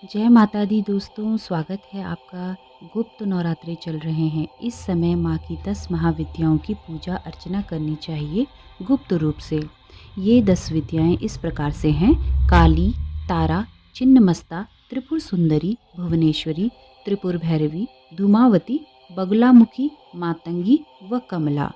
जय माता दी दोस्तों, स्वागत है आपका। गुप्त नवरात्रे चल रहे हैं। इस समय माँ की 10 महाविद्याओं की पूजा अर्चना करनी चाहिए गुप्त रूप से। ये 10 विद्याएं इस प्रकार से हैं: काली, तारा, छिन्नमस्ता, त्रिपुर सुंदरी, भुवनेश्वरी, त्रिपुर भैरवी, धूमावती, बगुलामुखी, मातंगी व कमला।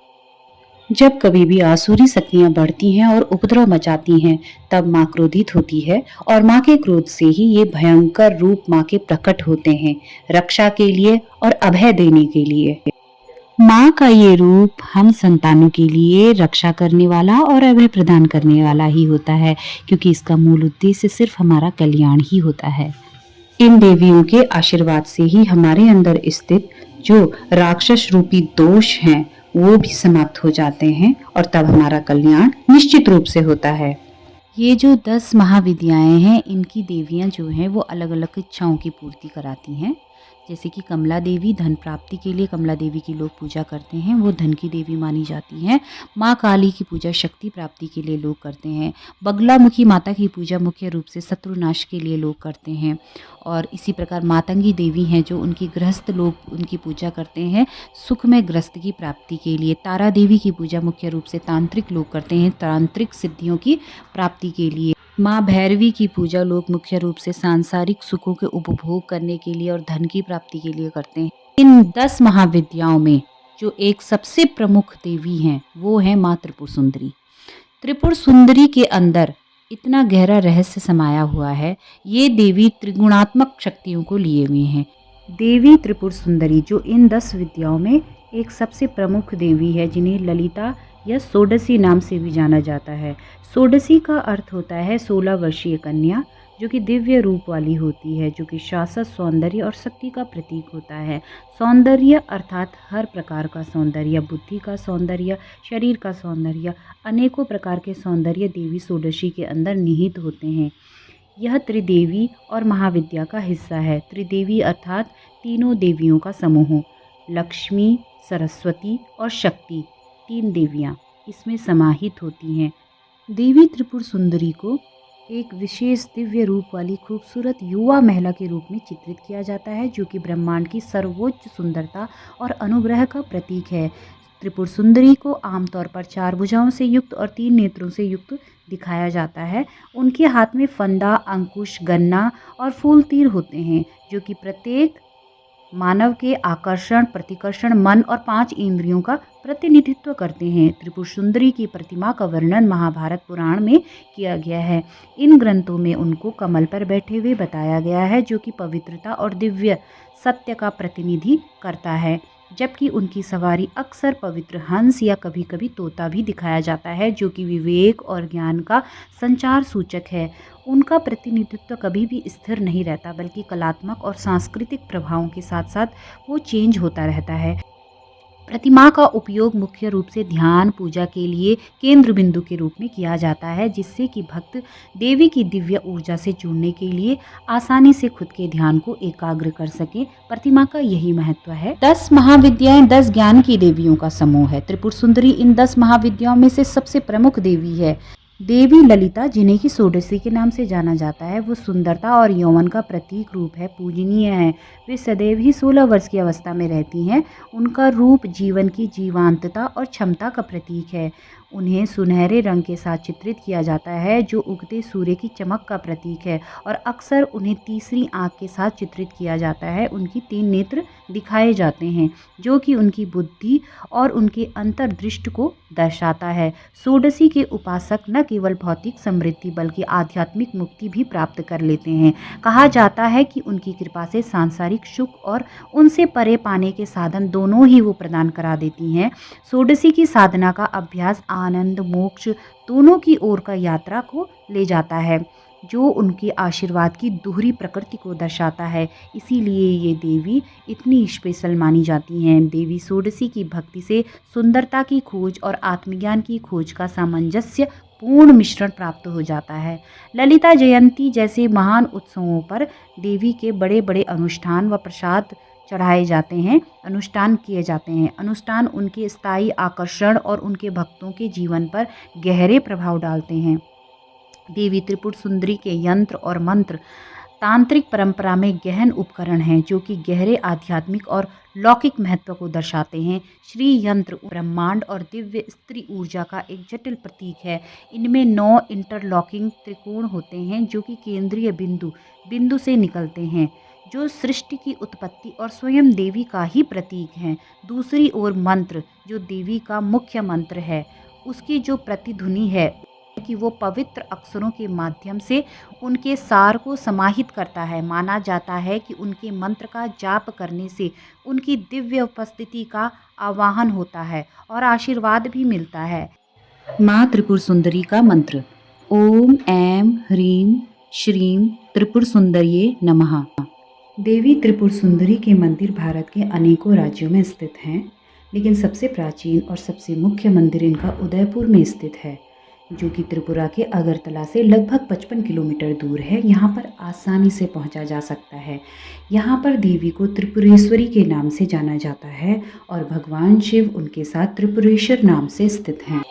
जब कभी भी आसुरी शक्तियां बढ़ती हैं और उपद्रव मचाती हैं, तब माँ क्रोधित होती है और माँ के क्रोध से ही ये भयंकर रूप माँ के प्रकट होते हैं, रक्षा के लिए और अभय देने के लिए। माँ का ये रूप हम संतानों के लिए रक्षा करने वाला और अभय प्रदान करने वाला ही होता है, क्योंकि इसका मूल उद्देश्य सिर्फ हमारा कल्याण ही होता है। इन देवियों के आशीर्वाद से ही हमारे अंदर स्थित जो राक्षस रूपी दोष हैं वो भी समाप्त हो जाते हैं और तब हमारा कल्याण निश्चित रूप से होता है। ये जो 10 महाविद्याएं हैं, इनकी देवियां जो हैं वो अलग अलग इच्छाओं की पूर्ति कराती हैं। जैसे कि कमला देवी, धन प्राप्ति के लिए कमला देवी की लोग पूजा करते हैं, वो धन की देवी मानी जाती हैं। माँ काली की पूजा शक्ति प्राप्ति के लिए लोग करते हैं। बगलामुखी माता की पूजा मुख्य रूप से शत्रुनाश के लिए लोग करते हैं। और इसी प्रकार मातंगी देवी हैं जो उनकी गृहस्थ लोग उनकी पूजा करते हैं सुख में ग्रस्त की प्राप्ति के लिए। तारा देवी की पूजा मुख्य रूप से तांत्रिक लोग करते हैं तांत्रिक सिद्धियों की प्राप्ति के लिए। माँ भैरवी की पूजा लोग मुख्य रूप से सांसारिक सुखों के उपभोग करने के लिए और धन की प्राप्ति के लिए करते हैं। इन 10 महाविद्याओं में जो एक सबसे प्रमुख देवी हैं वो है माँ त्रिपुर सुंदरी। त्रिपुर सुंदरी के अंदर इतना गहरा रहस्य समाया हुआ है। ये देवी त्रिगुणात्मक शक्तियों को लिए हुए हैं। देवी त्रिपुर सुंदरी जो इन 10 विद्याओं में एक सबसे प्रमुख देवी है, जिन्हें ललिता या षोडशी नाम से भी जाना जाता है। षोडशी का अर्थ होता है 16 वर्षीय कन्या, जो कि दिव्य रूप वाली होती है, जो कि शाश्वत सौंदर्य और शक्ति का प्रतीक होता है। सौंदर्य अर्थात हर प्रकार का सौंदर्य, बुद्धि का सौंदर्य, शरीर का सौंदर्य, अनेकों प्रकार के सौंदर्य देवी षोडशी के अंदर निहित होते हैं। यह त्रिदेवी और महाविद्या का हिस्सा है। त्रिदेवी अर्थात तीनों देवियों का समूह। लक्ष्मी, सरस्वती और शक्ति, 3 देवियाँ इसमें समाहित होती हैं। देवी त्रिपुर सुंदरी को एक विशेष दिव्य रूप वाली खूबसूरत युवा महिला के रूप में चित्रित किया जाता है, जो कि ब्रह्मांड की सर्वोच्च सुंदरता और अनुग्रह का प्रतीक है। त्रिपुर सुंदरी को आमतौर पर 4 भुजाओं से युक्त और 3 नेत्रों से युक्त दिखाया जाता है। उनके हाथ में फंदा, अंकुश, गन्ना और फूल तीर होते हैं, जो कि प्रत्येक मानव के आकर्षण, प्रतिकर्षण, मन और 5 इंद्रियों का प्रतिनिधित्व करते हैं। त्रिपुर सुंदरी की प्रतिमा का वर्णन महाभारत पुराण में किया गया है। इन ग्रंथों में उनको कमल पर बैठे हुए बताया गया है, जो कि पवित्रता और दिव्य सत्य का प्रतिनिधि करता है, जबकि उनकी सवारी अक्सर पवित्र हंस या कभी कभी तोता भी दिखाया जाता है, जो कि विवेक और ज्ञान का संचार सूचक है। उनका प्रतिनिधित्व कभी भी स्थिर नहीं रहता, बल्कि कलात्मक और सांस्कृतिक प्रभावों के साथ साथ वो चेंज होता रहता है। प्रतिमा का उपयोग मुख्य रूप से ध्यान पूजा के लिए केंद्र बिंदु के रूप में किया जाता है, जिससे कि भक्त देवी की दिव्य ऊर्जा से जुड़ने के लिए आसानी से खुद के ध्यान को एकाग्र कर सके। प्रतिमा का यही महत्व है। 10 महाविद्याएं 10 ज्ञान की देवियों का समूह है। त्रिपुर सुंदरी इन 10 महाविद्याओं में से सबसे प्रमुख देवी है। देवी ललिता, जिन्हें की षोडशी के नाम से जाना जाता है, वो सुंदरता और यौवन का प्रतीक रूप है, पूजनीय है। वे सदैव ही 16 वर्ष की अवस्था में रहती हैं। उनका रूप जीवन की जीवांतता और क्षमता का प्रतीक है। उन्हें सुनहरे रंग के साथ चित्रित किया जाता है, जो उगते सूर्य की चमक का प्रतीक है, और अक्सर उन्हें तीसरी आंख के साथ चित्रित किया जाता है। उनकी 3 नेत्र दिखाए जाते हैं, जो कि उनकी बुद्धि और उनके अंतर्दृष्टि को दर्शाता है। षोडशी के उपासक न केवल भौतिक समृद्धि बल्कि आध्यात्मिक मुक्ति भी प्राप्त कर लेते हैं। कहा जाता है कि उनकी कृपा से सांसारिक सुख और उनसे परे पाने के साधन दोनों ही वो प्रदान करा देती हैं। षोडशी की साधना का अभ्यास आनंद, मोक्ष दोनों की ओर का यात्रा को ले जाता है, जो उनके आशीर्वाद की दोहरी प्रकृति को दर्शाता है। इसीलिए ये देवी इतनी स्पेशल मानी जाती हैं। देवी षोडशी की भक्ति से सुंदरता की खोज और आत्मज्ञान की खोज का सामंजस्य पूर्ण मिश्रण प्राप्त हो जाता है। ललिता जयंती जैसे महान उत्सवों पर देवी के बड़े बड़े अनुष्ठान व प्रसाद चढ़ाए जाते हैं, अनुष्ठान किए जाते हैं। अनुष्ठान उनके स्थायी आकर्षण और उनके भक्तों के जीवन पर गहरे प्रभाव डालते हैं। देवी त्रिपुर सुंदरी के यंत्र और मंत्र तांत्रिक परंपरा में गहन उपकरण हैं जो कि गहरे आध्यात्मिक और लौकिक महत्व को दर्शाते हैं। श्री यंत्र ब्रह्मांड और दिव्य स्त्री ऊर्जा का एक जटिल प्रतीक है। इनमें 9 इंटरलॉकिंग त्रिकोण होते हैं जो कि केंद्रीय बिंदु से निकलते हैं, जो सृष्टि की उत्पत्ति और स्वयं देवी का ही प्रतीक हैं। दूसरी ओर मंत्र, जो देवी का मुख्य मंत्र है, उसकी जो प्रतिध्वनि है कि वो पवित्र अक्षरों के माध्यम से उनके सार को समाहित करता है। माना जाता है कि उनके मंत्र का जाप करने से उनकी दिव्य उपस्थिति का आवाहन होता है और आशीर्वाद भी मिलता है। माँ त्रिपुर सुंदरी का मंत्र, ओम ऐं ह्रीं श्रीं त्रिपुर सुंदरिये नमः। देवी त्रिपुर सुंदरी के मंदिर भारत के अनेकों राज्यों में स्थित हैं, लेकिन सबसे प्राचीन और सबसे मुख्य मंदिर इनका उदयपुर में स्थित है, जो कि त्रिपुरा के अगरतला से लगभग 55 किलोमीटर दूर है। यहाँ पर आसानी से पहुँचा जा सकता है। यहाँ पर देवी को त्रिपुरेश्वरी के नाम से जाना जाता है और भगवान शिव उनके साथ त्रिपुरेश्वर नाम से स्थित हैं।